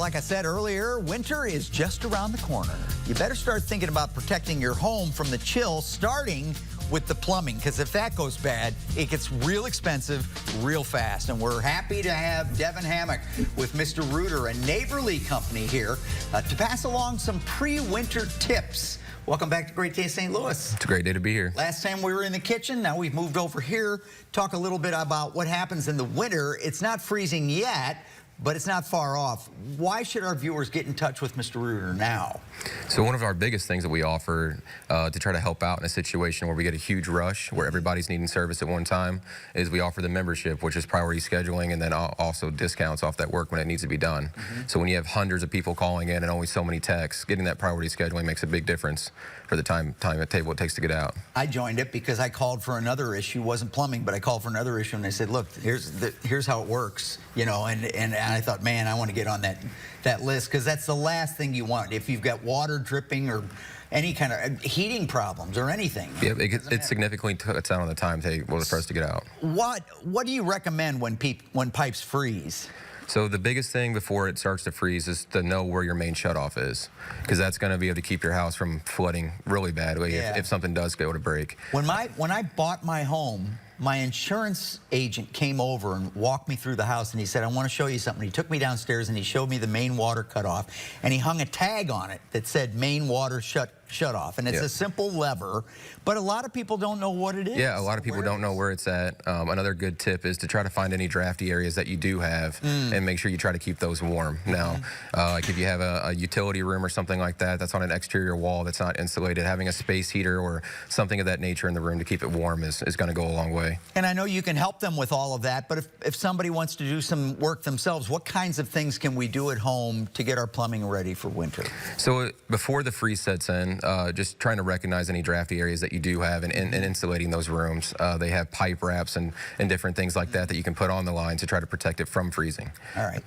Well, like I said earlier, winter is just around the corner. You better start thinking about protecting your home from the chill, starting with the plumbing, because if that goes bad, it gets real expensive real fast. And we're happy to have Devin Hammock with Mr. Rooter, a neighborly company here, to pass along some pre-winter tips. Welcome back to Great Day St. Louis. It's a great day to be here. Last time we were in the kitchen, now we've moved over here. Talk a little bit about what happens in the winter. It's not freezing yet, but it's not far off. Why should our viewers get in touch with Mr. Rooter now? So one of our biggest things that we offer to try to help out in a situation where we get a huge rush, where everybody's needing service at one time, is we offer the membership, which is priority scheduling, and then also discounts off that work when it needs to be done. So when you have hundreds of people calling in and only so many texts, getting that priority scheduling makes a big difference for the time at table it takes to get out. I joined it because I called for another issue. It wasn't plumbing, but I called for another issue, and they said, look, here's how it works, you know, and I thought, man, I want to get on that list, because that's the last thing you want. If you've got water dripping or any kind of heating problems or anything. Yeah, it significantly cuts down on the time for us to get out. What do you recommend when pipes freeze? So the biggest thing before it starts to freeze is to know where your main shutoff is, because that's going to be able to keep your house from flooding really badly if something does go to break. When I bought my home, my insurance agent came over and walked me through the house, and he said, I want to show you something. He took me downstairs and he showed me the main water cutoff, and he hung a tag on it that said main water shut off. And it's a simple lever, but a lot of people don't know what it is. Yeah, a lot of people don't know where it's at. Another good tip is to try to find any drafty areas that you do have and make sure you try to keep those warm. Now, like if you have a utility room or something like that, that's on an exterior wall that's not insulated, having a space heater or something of that nature in the room to keep it warm is going to go a long way. And I know you can help them with all of that, but if somebody wants to do some work themselves, what kinds of things can we do at home to get our plumbing ready for winter? So before the freeze sets in, just trying to recognize any drafty areas that you do have and insulating those rooms. They have pipe wraps and different things like that you can put on the line to try to protect it from freezing. All right.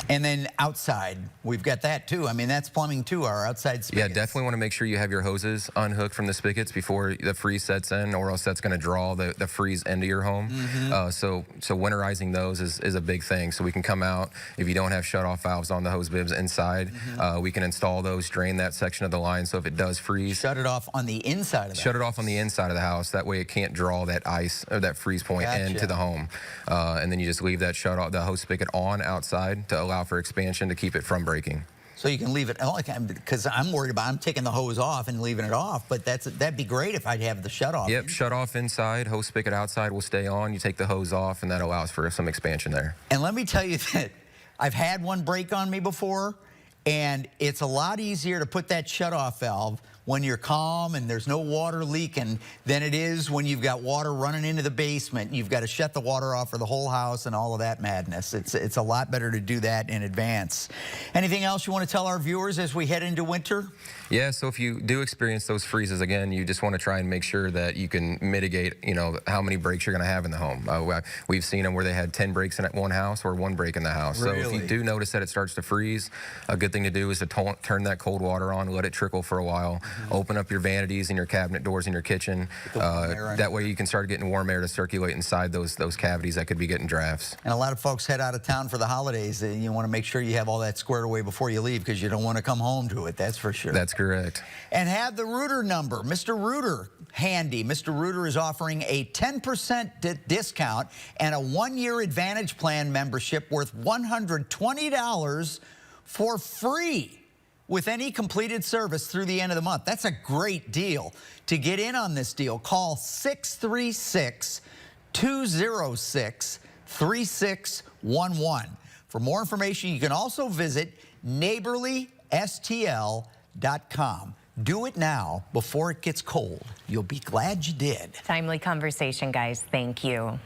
And then outside, we've got that too. I mean, that's plumbing too, our outside spigots. Yeah, definitely want to make sure you have your hoses unhooked from the spigots before the freeze sets in, or else that's going to draw the freeze into your home. So winterizing those is a big thing. So we can come out, if you don't have shut-off valves on the hose bibs inside, we can install those, drain that section of the line, so if it does freeze. Shut it off on the inside of the house. Shut it off on the inside of the house. That way it can't draw that ice or that freeze point into the home. And then you just leave that the hose spigot on outside to allow for expansion to keep it from breaking. So you can leave it, because I'm worried about, I'm taking the hose off and leaving it off, but that'd be great if I'd have the shut off. Yep, shut off inside, hose spigot outside will stay on. You take the hose off, and that allows for some expansion there. And let me tell you that I've had one break on me before, and it's a lot easier to put that shut off valve when you're calm and there's no water leaking than it is when you've got water running into the basement. You've got to shut the water off for the whole house and all of that madness. It's a lot better to do that in advance. Anything else you want to tell our viewers as we head into winter? Yeah, so if you do experience those freezes again, you just want to try and make sure that you can mitigate, how many breaks you're going to have in the home. We've seen them where they had 10 breaks in one house or 1 break in the house. Really? So if you do notice that it starts to freeze, a good thing to do is to turn that cold water on, let it trickle for a while. Open up your vanities and your cabinet doors in your kitchen. That way you can start getting warm air to circulate inside those cavities that could be getting drafts. And a lot of folks head out of town for the holidays, and you want to make sure you have all that squared away before you leave, because you don't want to come home to it, that's for sure. That's correct. And have the Rooter number, Mr. Rooter, handy. Mr. Rooter is offering a 10% discount and a 1-year Advantage Plan membership worth $120 for free with any completed service through the end of the month. That's a great deal. To get in on this deal, call 636-206-3611. For more information, you can also visit neighborlystl.com. Do it now before it gets cold. You'll be glad you did. Timely conversation, guys. Thank you.